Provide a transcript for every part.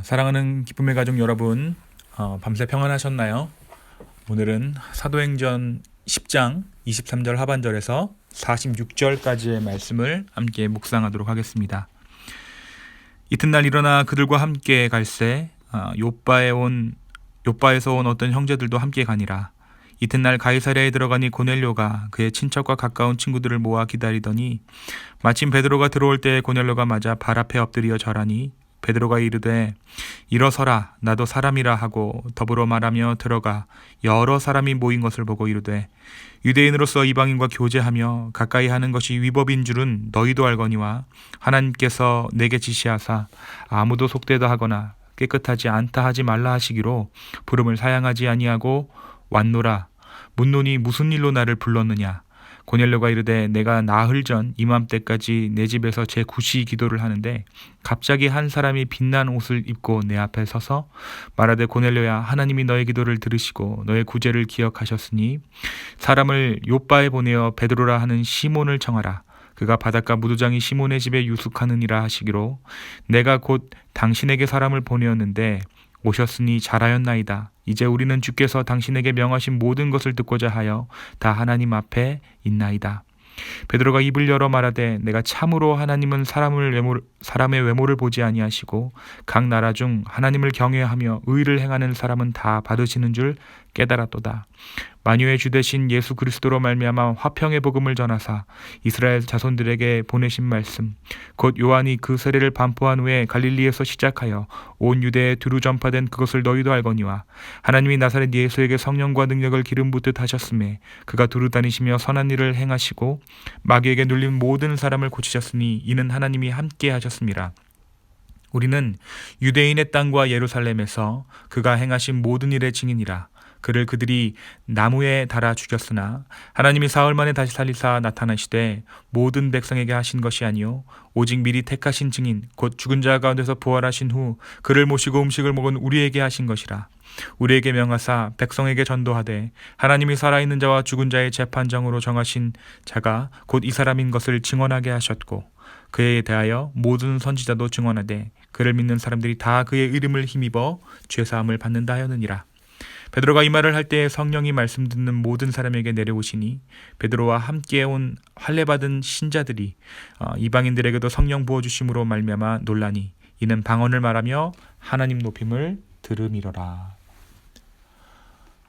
사랑하는 기쁨의 가족 여러분, 밤새 평안하셨나요? 오늘은 사도행전 10장 23절 하반절에서 46절까지의 말씀을 함께 묵상하도록 하겠습니다. 이튿날 일어나 그들과 함께 갈새 요빠에서 온 어떤 형제들도 함께 가니라. 이튿날 가이사랴에 들어가니 고넬료가 그의 친척과 가까운 친구들을 모아 기다리더니 마침 베드로가 들어올 때 고넬료가 맞아 발 앞에 엎드려 절하니 베드로가 이르되 일어서라 나도 사람이라 하고 더불어 말하며 들어가 여러 사람이 모인 것을 보고 이르되 유대인으로서 이방인과 교제하며 가까이 하는 것이 위법인 줄은 너희도 알거니와 하나님께서 내게 지시하사 아무도 속되다 하거나 깨끗하지 않다 하지 말라 하시기로 부름을 사양하지 아니하고 왔노라. 묻노니 무슨 일로 나를 불렀느냐. 고넬료가 이르되 내가 나흘 전 이맘때까지 내 집에서 제9시 기도를 하는데 갑자기 한 사람이 빛난 옷을 입고 내 앞에 서서 말하되 고넬료야 하나님이 너의 기도를 들으시고 너의 구제를 기억하셨으니 사람을 요빠에 보내어 베드로라 하는 시몬을 청하라. 그가 바닷가 무도장이 시몬의 집에 유숙하느니라 하시기로 내가 곧 당신에게 사람을 보내었는데 오셨으니 잘하였나이다. 이제 우리는 주께서 당신에게 명하신 모든 것을 듣고자 하여 다 하나님 앞에 있나이다. 베드로가 입을 열어 말하되 내가 참으로 하나님은 사람의 외모를 보지 아니하시고 각 나라 중 하나님을 경외하며 의를 행하는 사람은 다 받으시는 줄 깨달았도다. 만유의 주 되신 예수 그리스도로 말미암아 화평의 복음을 전하사 이스라엘 자손들에게 보내신 말씀 곧 요한이 그 세례를 반포한 후에 갈릴리에서 시작하여 온 유대에 두루 전파된 그것을 너희도 알거니와 하나님이 나사렛 예수에게 성령과 능력을 기름 붓듯 하셨음에 그가 두루 다니시며 선한 일을 행하시고 마귀에게 눌린 모든 사람을 고치셨으니 이는 하나님이 함께 하셨습니다. 우리는 유대인의 땅과 예루살렘에서 그가 행하신 모든 일의 증인이라. 그를 그들이 나무에 달아 죽였으나 하나님이 사흘 만에 다시 살리사 나타나시되 모든 백성에게 하신 것이 아니요 오직 미리 택하신 증인 곧 죽은 자 가운데서 부활하신 후 그를 모시고 음식을 먹은 우리에게 하신 것이라. 우리에게 명하사 백성에게 전도하되 하나님이 살아있는 자와 죽은 자의 재판장으로 정하신 자가 곧 이 사람인 것을 증언하게 하셨고 그에 대하여 모든 선지자도 증언하되 그를 믿는 사람들이 다 그의 이름을 힘입어 죄사함을 받는다 하였느니라. 베드로가 이 말을 할 때 성령이 말씀 듣는 모든 사람에게 내려오시니 베드로와 함께 온 할례받은 신자들이 이방인들에게도 성령 부어주심으로 말미암아 놀라니 이는 방언을 말하며 하나님 높임을 들음이로라.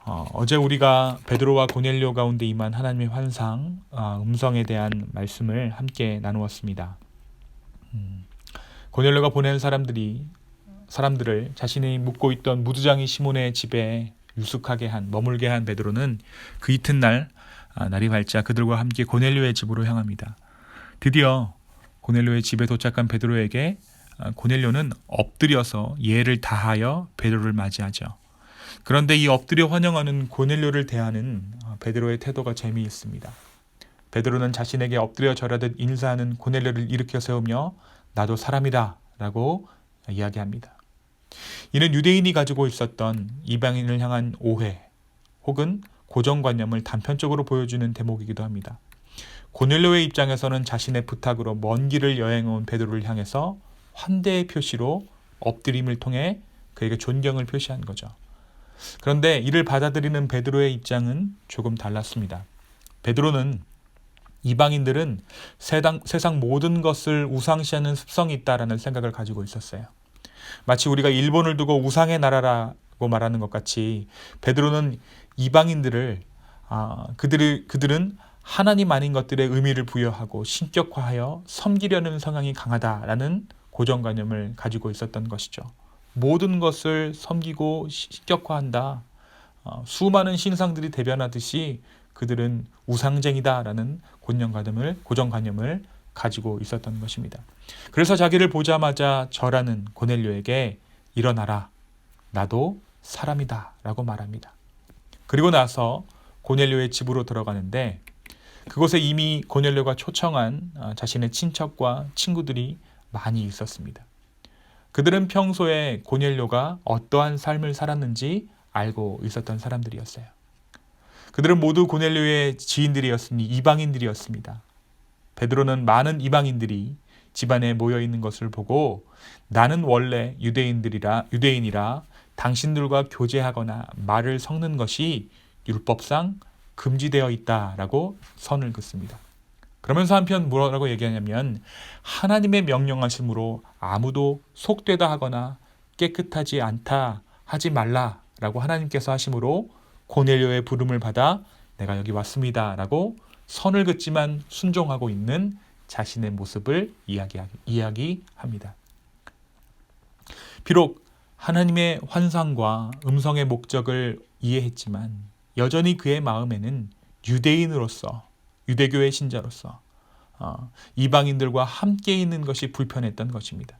어제 우리가 베드로와 고넬료 가운데 임한 하나님의 환상, 음성에 대한 말씀을 함께 나누었습니다. 고넬료가 보낸 사람들을 자신이 묵고 있던 무두장이 시몬의 집에 유숙하게 머물게 한 베드로는 그 이튿날 날이 밝자 그들과 함께 고넬료의 집으로 향합니다. 드디어 고넬료의 집에 도착한 베드로에게 고넬료는 엎드려서 예를 다하여 베드로를 맞이하죠. 그런데 이 엎드려 환영하는 고넬료를 대하는 베드로의 태도가 재미있습니다. 베드로는 자신에게 엎드려 절하듯 인사하는 고넬료를 일으켜 세우며 나도 사람이다 라고 이야기합니다. 이는 유대인이 가지고 있었던 이방인을 향한 오해 혹은 고정관념을 단편적으로 보여주는 대목이기도 합니다. 고넬료의 입장에서는 자신의 부탁으로 먼 길을 여행해온 베드로를 향해서 환대의 표시로 엎드림을 통해 그에게 존경을 표시한 거죠. 그런데 이를 받아들이는 베드로의 입장은 조금 달랐습니다. 베드로는 이방인들은 세상 모든 것을 우상시하는 습성이 있다라는 생각을 가지고 있었어요. 마치 우리가 일본을 두고 우상의 나라라고 말하는 것 같이 베드로는 이방인들을 그들은 하나님 아닌 것들의 의미를 부여하고 신격화하여 섬기려는 성향이 강하다라는 고정관념을 가지고 있었던 것이죠. 모든 것을 섬기고 신격화한다. 수많은 신상들이 대변하듯이 그들은 우상쟁이다라는 고정관념을 가지고 있었던 것입니다. 그래서 자기를 보자마자 절하는 고넬료에게 일어나라. 나도 사람이다 라고 말합니다. 그리고 나서 고넬료의 집으로 들어가는데 그곳에 이미 고넬료가 초청한 자신의 친척과 친구들이 많이 있었습니다. 그들은 평소에 고넬료가 어떠한 삶을 살았는지 알고 있었던 사람들이었어요. 그들은 모두 고넬료의 지인들이었으니 이방인들이었습니다. 베드로는 많은 이방인들이 집안에 모여 있는 것을 보고 나는 원래 유대인이라 당신들과 교제하거나 말을 섞는 것이 율법상 금지되어 있다라고 선을 긋습니다. 그러면서 한편 뭐라고 얘기하냐면 하나님의 명령하심으로 아무도 속되다 하거나 깨끗하지 않다 하지 말라라고 하나님께서 하심으로 고넬료의 부름을 받아 내가 여기 왔습니다 라고 선을 긋지만 순종하고 있는 자신의 모습을 이야기합니다. 비록 하나님의 환상과 음성의 목적을 이해했지만 여전히 그의 마음에는 유대인으로서 유대교의 신자로서 이방인들과 함께 있는 것이 불편했던 것입니다.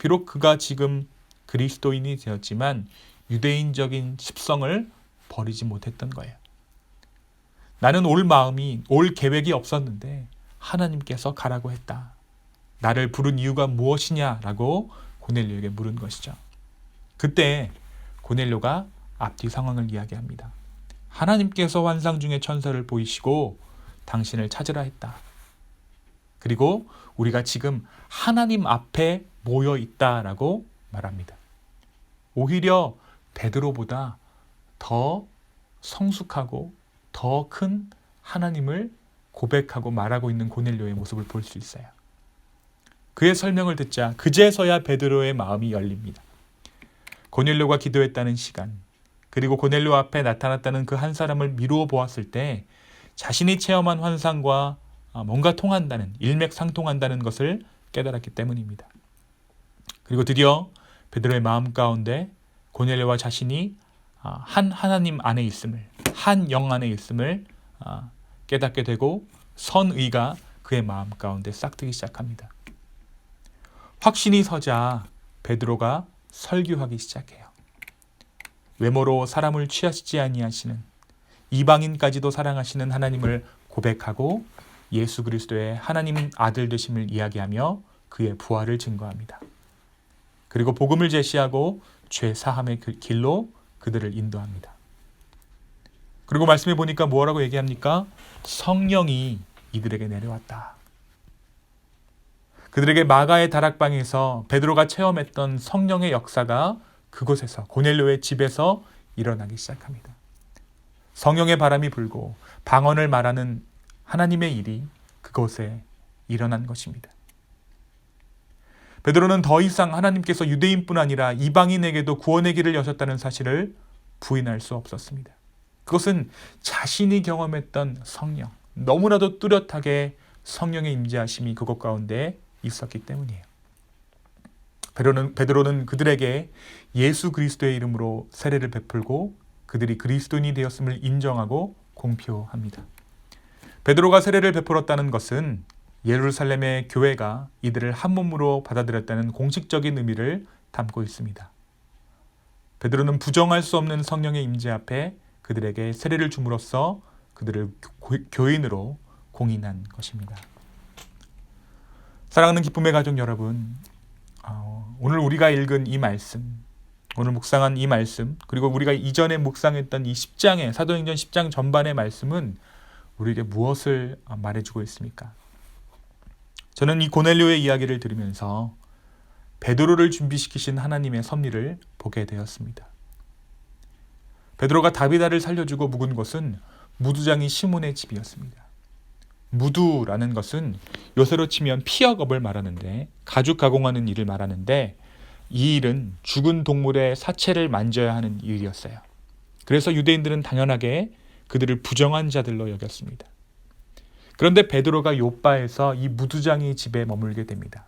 비록 그가 지금 그리스도인이 되었지만 유대인적인 습성을 버리지 못했던 거예요. 나는 올 계획이 없었는데 하나님께서 가라고 했다. 나를 부른 이유가 무엇이냐라고 고넬료에게 물은 것이죠. 그때 고넬료가 앞뒤 상황을 이야기합니다. 하나님께서 환상 중에 천사를 보이시고 당신을 찾으라 했다. 그리고 우리가 지금 하나님 앞에 모여 있다라고 말합니다. 오히려 베드로보다 더 성숙하고 더 큰 하나님을 고백하고 말하고 있는 고넬료의 모습을 볼 수 있어요. 그의 설명을 듣자 그제서야 베드로의 마음이 열립니다. 고넬료가 기도했다는 시간, 그리고 고넬료 앞에 나타났다는 그 한 사람을 미루어 보았을 때 자신이 체험한 환상과 뭔가 통한다는, 일맥상통한다는 것을 깨달았기 때문입니다. 그리고 드디어 베드로의 마음 가운데 고넬료와 자신이 한 하나님 안에 있음을, 한 영 안에 있음을 깨닫게 되고 선의가 그의 마음 가운데 싹트기 시작합니다. 확신이 서자 베드로가 설교하기 시작해요. 외모로 사람을 취하시지 아니하시는, 이방인까지도 사랑하시는 하나님을 고백하고 예수 그리스도의 하나님 아들 되심을 이야기하며 그의 부활을 증거합니다. 그리고 복음을 제시하고 죄 사함의 길로 그들을 인도합니다. 그리고 말씀해 보니까 뭐라고 얘기합니까? 성령이 이들에게 내려왔다. 그들에게 마가의 다락방에서 베드로가 체험했던 성령의 역사가 그곳에서, 고넬료의 집에서 일어나기 시작합니다. 성령의 바람이 불고 방언을 말하는 하나님의 일이 그곳에 일어난 것입니다. 베드로는 더 이상 하나님께서 유대인뿐 아니라 이방인에게도 구원의 길을 여셨다는 사실을 부인할 수 없었습니다. 그것은 자신이 경험했던 성령, 너무나도 뚜렷하게 성령의 임재하심이 그곳 가운데 있었기 때문이에요. 베드로는 그들에게 예수 그리스도의 이름으로 세례를 베풀고 그들이 그리스도인이 되었음을 인정하고 공표합니다. 베드로가 세례를 베풀었다는 것은 예루살렘의 교회가 이들을 한 몸으로 받아들였다는 공식적인 의미를 담고 있습니다. 베드로는 부정할 수 없는 성령의 임재 앞에 그들에게 세례를 줌으로써 그들을 교인으로 공인한 것입니다. 사랑하는 기쁨의 가족 여러분, 오늘 우리가 읽은 이 말씀, 오늘 묵상한 이 말씀, 그리고 우리가 이전에 묵상했던 이 10장의 사도행전 10장 전반의 말씀은 우리에게 무엇을 말해주고 있습니까? 저는 이 고넬료의 이야기를 들으면서 베드로를 준비시키신 하나님의 섭리를 보게 되었습니다. 베드로가 다비다를 살려주고 묵은 곳은 무두장이 시몬의 집이었습니다. 무두라는 것은 요새로 치면 피역업을 말하는데, 가죽 가공하는 일을 말하는데, 이 일은 죽은 동물의 사체를 만져야 하는 일이었어요. 그래서 유대인들은 당연하게 그들을 부정한 자들로 여겼습니다. 그런데 베드로가 요빠에서 이 무두장의 집에 머물게 됩니다.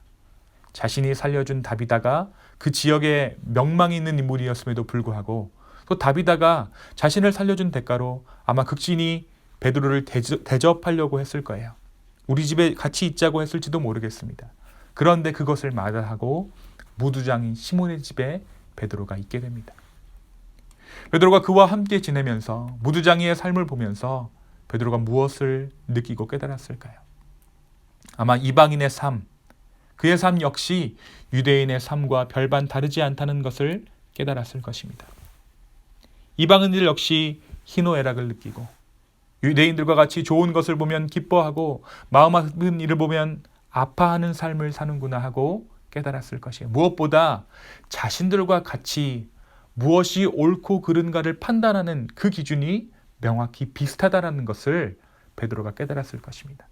자신이 살려준 다비다가 그 지역에 명망이 있는 인물이었음에도 불구하고 또 다비다가 자신을 살려준 대가로 아마 극진히 베드로를 대접하려고 했을 거예요. 우리 집에 같이 있자고 했을지도 모르겠습니다. 그런데 그것을 마다하고 무두장인 시몬의 집에 베드로가 있게 됩니다. 베드로가 그와 함께 지내면서 무두장이의 삶을 보면서 베드로가 무엇을 느끼고 깨달았을까요? 아마 이방인의 삶, 그의 삶 역시 유대인의 삶과 별반 다르지 않다는 것을 깨달았을 것입니다. 이방인들 역시 희노애락을 느끼고 유대인들과 같이 좋은 것을 보면 기뻐하고 마음 아픈 일을 보면 아파하는 삶을 사는구나 하고 깨달았을 것이에요. 무엇보다 자신들과 같이 무엇이 옳고 그른가를 판단하는 그 기준이 명확히 비슷하다는 것을 베드로가 깨달았을 것입니다.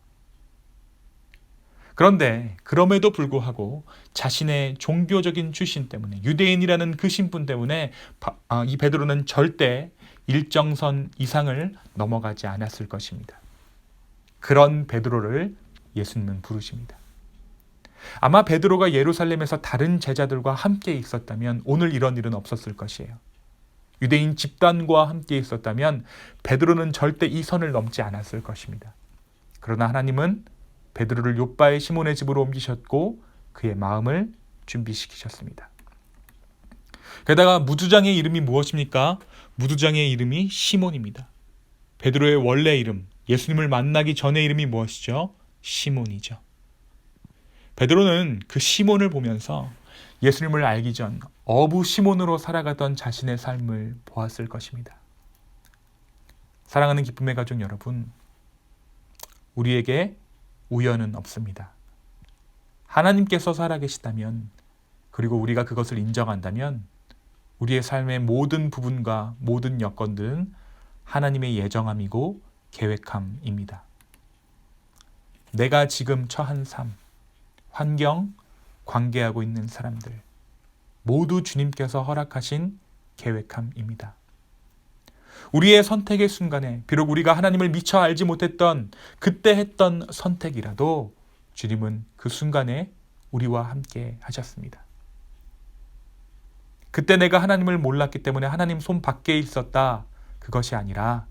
그런데 그럼에도 불구하고 자신의 종교적인 출신 때문에, 유대인이라는 그 신분 때문에 이 베드로는 절대 일정선 이상을 넘어가지 않았을 것입니다. 그런 베드로를 예수님은 부르십니다. 아마 베드로가 예루살렘에서 다른 제자들과 함께 있었다면 오늘 이런 일은 없었을 것이에요. 유대인 집단과 함께 있었다면 베드로는 절대 이 선을 넘지 않았을 것입니다. 그러나 하나님은 베드로를 욥바의 시몬의 집으로 옮기셨고 그의 마음을 준비시키셨습니다. 게다가 무두장의 이름이 무엇입니까? 무두장의 이름이 시몬입니다. 베드로의 원래 이름, 예수님을 만나기 전의 이름이 무엇이죠? 시몬이죠. 베드로는 그 시몬을 보면서 예수님을 알기 전 어부 시몬으로 살아가던 자신의 삶을 보았을 것입니다. 사랑하는 기쁨의 가족 여러분, 우리에게 우연은 없습니다. 하나님께서 살아계시다면, 그리고 우리가 그것을 인정한다면 우리의 삶의 모든 부분과 모든 여건들은 하나님의 예정함이고 계획함입니다. 내가 지금 처한 삶, 환경, 관계하고 있는 사람들 모두 주님께서 허락하신 계획함입니다. 우리의 선택의 순간에 비록 우리가 하나님을 미처 알지 못했던 그때 했던 선택이라도 주님은 그 순간에 우리와 함께 하셨습니다. 그때 내가 하나님을 몰랐기 때문에 하나님 손 밖에 있었다, 그것이 아니라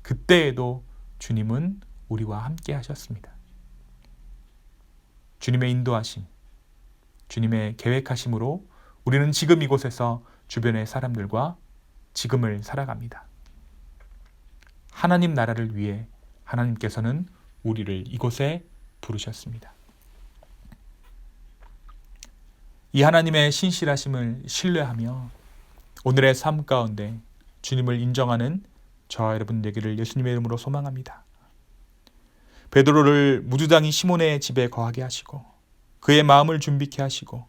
그때에도 주님은 우리와 함께 하셨습니다. 주님의 인도하심, 주님의 계획하심으로 우리는 지금 이곳에서 주변의 사람들과 지금을 살아갑니다. 하나님 나라를 위해 하나님께서는 우리를 이곳에 부르셨습니다. 이 하나님의 신실하심을 신뢰하며 오늘의 삶 가운데 주님을 인정하는 저와 여러분 되기를 예수님의 이름으로 소망합니다. 베드로를 무두장이 시몬의 집에 거하게 하시고 그의 마음을 준비케 하시고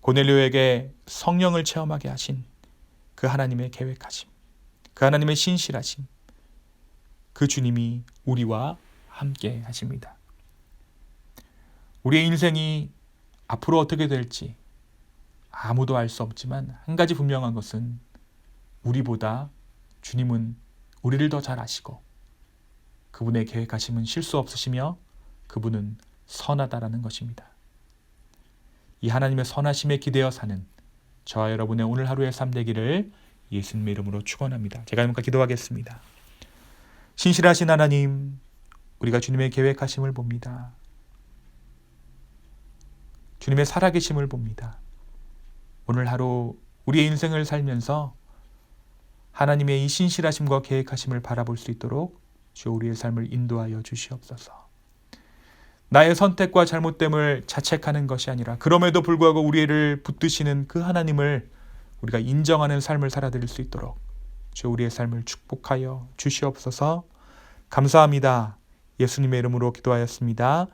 고넬료에게 성령을 체험하게 하신 그 하나님의 계획하심, 그 하나님의 신실하심, 그 주님이 우리와 함께 하십니다. 우리의 인생이 앞으로 어떻게 될지 아무도 알 수 없지만 한 가지 분명한 것은 우리보다 주님은 우리를 더 잘 아시고 그분의 계획하심은 실수 없으시며 그분은 선하다라는 것입니다. 이 하나님의 선하심에 기대어 사는 저와 여러분의 오늘 하루의 삶 되기를 예수님의 이름으로 축원합니다. 제가 함께 기도하겠습니다. 신실하신 하나님, 우리가 주님의 계획하심을 봅니다. 주님의 살아계심을 봅니다. 오늘 하루 우리의 인생을 살면서 하나님의 이 신실하심과 계획하심을 바라볼 수 있도록 주 우리의 삶을 인도하여 주시옵소서. 나의 선택과 잘못됨을 자책하는 것이 아니라 그럼에도 불구하고 우리를 붙드시는 그 하나님을 우리가 인정하는 삶을 살아드릴 수 있도록 주 우리의 삶을 축복하여 주시옵소서. 감사합니다. 예수님의 이름으로 기도하였습니다.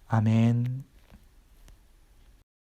아멘.